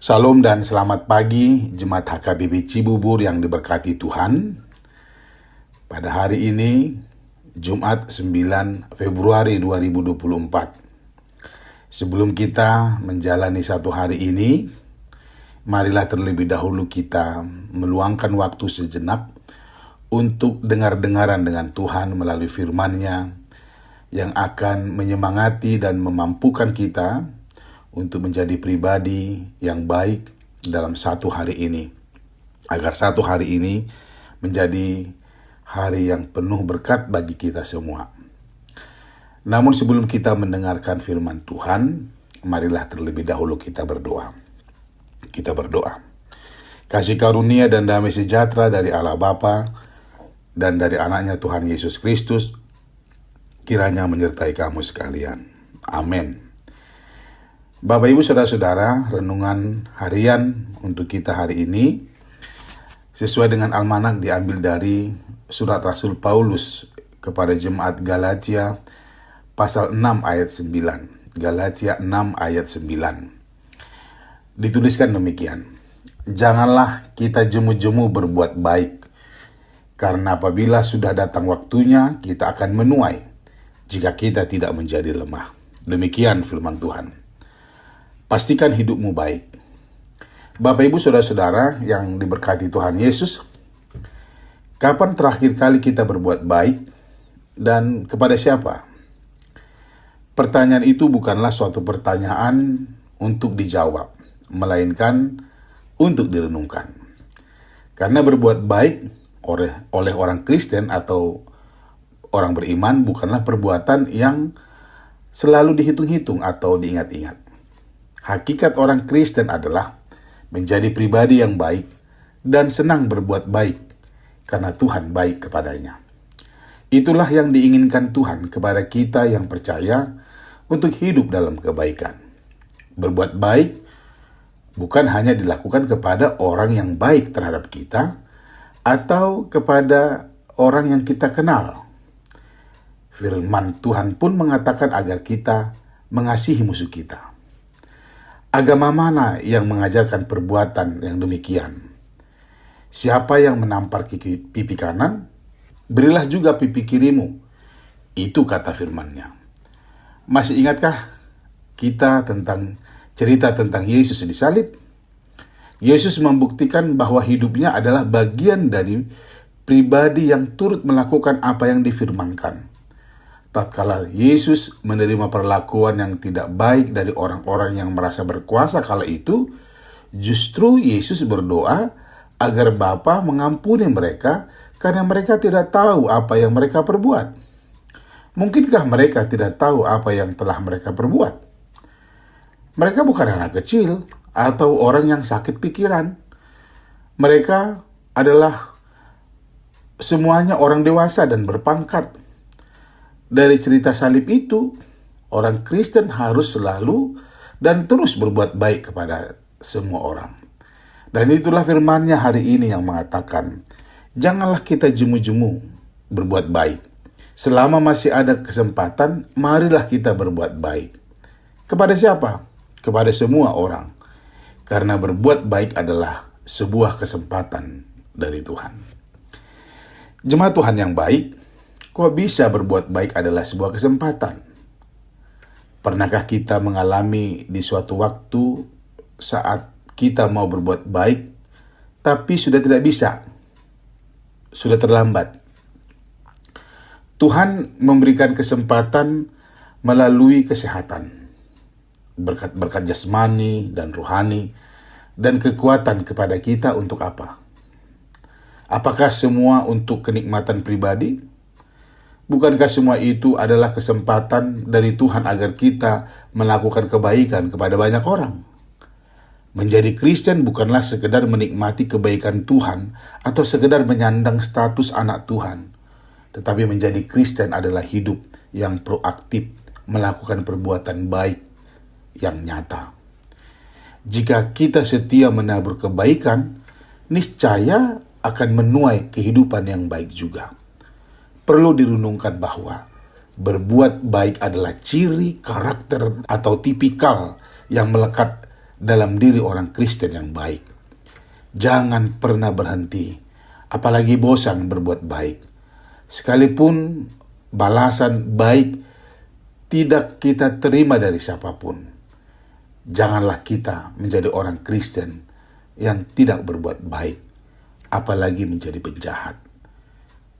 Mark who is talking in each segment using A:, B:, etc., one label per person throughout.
A: Salam dan selamat pagi Jemaat HKBP Cibubur yang diberkati Tuhan. Pada hari ini, Jumat 9 Februari 2024. Sebelum kita menjalani satu hari ini, marilah terlebih dahulu kita meluangkan waktu sejenak untuk dengar-dengaran dengan Tuhan melalui firman-Nya yang akan menyemangati dan memampukan kita untuk menjadi pribadi yang baik dalam satu hari ini. Agar satu hari ini menjadi hari yang penuh berkat bagi kita semua. Namun sebelum kita mendengarkan firman Tuhan, marilah terlebih dahulu kita berdoa. Kita berdoa. Kasih karunia dan damai sejahtera dari Allah Bapa dan dari anaknya Tuhan Yesus Kristus kiranya menyertai kamu sekalian. Amin. Bapak Ibu Saudara-saudara, renungan harian untuk kita hari ini sesuai dengan almanak diambil dari surat Rasul Paulus kepada jemaat Galatia pasal 6 ayat 9. Galatia 6 ayat 9. Dituliskan demikian. Janganlah kita jemu-jemu berbuat baik, karena apabila sudah datang waktunya kita akan menuai jika kita tidak menjadi lemah. Demikian firman Tuhan. Pastikan hidupmu baik. Bapak Ibu Saudara-saudara yang diberkati Tuhan Yesus, kapan terakhir kali kita berbuat baik dan kepada siapa? Pertanyaan itu bukanlah suatu pertanyaan untuk dijawab, melainkan untuk direnungkan. Karena berbuat baik oleh orang Kristen atau orang beriman bukanlah perbuatan yang selalu dihitung-hitung atau diingat-ingat. Hakikat orang Kristen adalah menjadi pribadi yang baik dan senang berbuat baik karena Tuhan baik kepadanya. Itulah yang diinginkan Tuhan kepada kita yang percaya untuk hidup dalam kebaikan. Berbuat baik bukan hanya dilakukan kepada orang yang baik terhadap kita atau kepada orang yang kita kenal. Firman Tuhan pun mengatakan agar kita mengasihi musuh kita. Agama mana yang mengajarkan perbuatan yang demikian? Siapa yang menampar pipi kanan, berilah juga pipi kirimu. Itu kata firman-Nya. Masih ingatkah kita tentang cerita tentang Yesus disalib? Yesus membuktikan bahwa hidupnya adalah bagian dari pribadi yang turut melakukan apa yang difirmankan. Tatkala Yesus menerima perlakuan yang tidak baik dari orang-orang yang merasa berkuasa kala itu, justru Yesus berdoa agar Bapa mengampuni mereka karena mereka tidak tahu apa yang mereka perbuat. Mungkinkah mereka tidak tahu apa yang telah mereka perbuat? Mereka bukan anak kecil atau orang yang sakit pikiran. Mereka adalah semuanya orang dewasa dan berpangkat. Dari cerita salib itu, orang Kristen harus selalu dan terus berbuat baik kepada semua orang. Dan itulah firman-Nya hari ini yang mengatakan, janganlah kita jemu-jemu berbuat baik. Selama masih ada kesempatan, marilah kita berbuat baik. Kepada siapa? Kepada semua orang. Karena berbuat baik adalah sebuah kesempatan dari Tuhan. Jemaat Tuhan yang baik, kok bisa berbuat baik adalah sebuah kesempatan? Pernahkah kita mengalami di suatu waktu saat kita mau berbuat baik, tapi sudah tidak bisa? Sudah terlambat. Tuhan memberikan kesempatan melalui kesehatan, berkat-berkat jasmani dan rohani, dan kekuatan kepada kita untuk apa? Apakah semua untuk kenikmatan pribadi? Bukankah semua itu adalah kesempatan dari Tuhan agar kita melakukan kebaikan kepada banyak orang? Menjadi Kristen bukanlah sekedar menikmati kebaikan Tuhan atau sekedar menyandang status anak Tuhan. Tetapi menjadi Kristen adalah hidup yang proaktif, melakukan perbuatan baik yang nyata. Jika kita setia menabur kebaikan, niscaya akan menuai kehidupan yang baik juga. Perlu direnungkan bahwa berbuat baik adalah ciri karakter atau tipikal yang melekat dalam diri orang Kristen yang baik. Jangan pernah berhenti, apalagi bosan berbuat baik. Sekalipun balasan baik tidak kita terima dari siapapun, janganlah kita menjadi orang Kristen yang tidak berbuat baik, apalagi menjadi penjahat.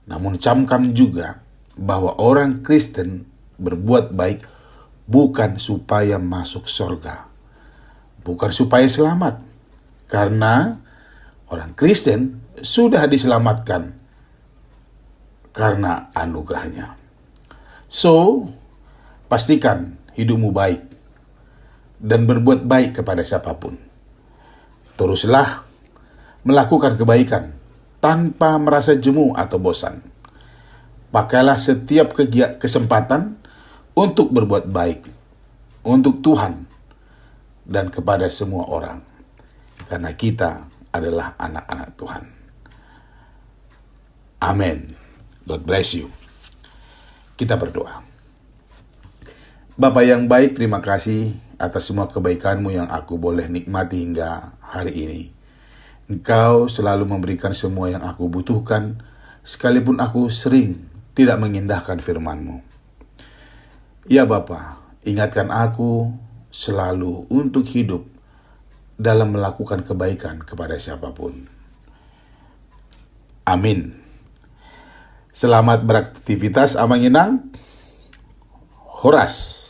A: Namun camkan juga bahwa orang Kristen berbuat baik bukan supaya masuk surga, bukan supaya selamat, karena orang Kristen sudah diselamatkan karena anugerahnya. So, pastikan hidupmu baik dan berbuat baik kepada siapapun. Teruslah melakukan kebaikan tanpa merasa jemu atau bosan. Pakailah setiap kesempatan untuk berbuat baik untuk Tuhan dan kepada semua orang, karena kita adalah anak-anak Tuhan. Amin. God bless you. Kita berdoa. Bapa yang baik, terima kasih atas semua kebaikan-Mu yang aku boleh nikmati hingga hari ini. Engkau selalu memberikan semua yang aku butuhkan, sekalipun aku sering tidak mengindahkan firman-Mu. Ya Bapa, ingatkan aku selalu untuk hidup dalam melakukan kebaikan kepada siapapun. Amin. Selamat beraktivitas, Amang Inang. Horas.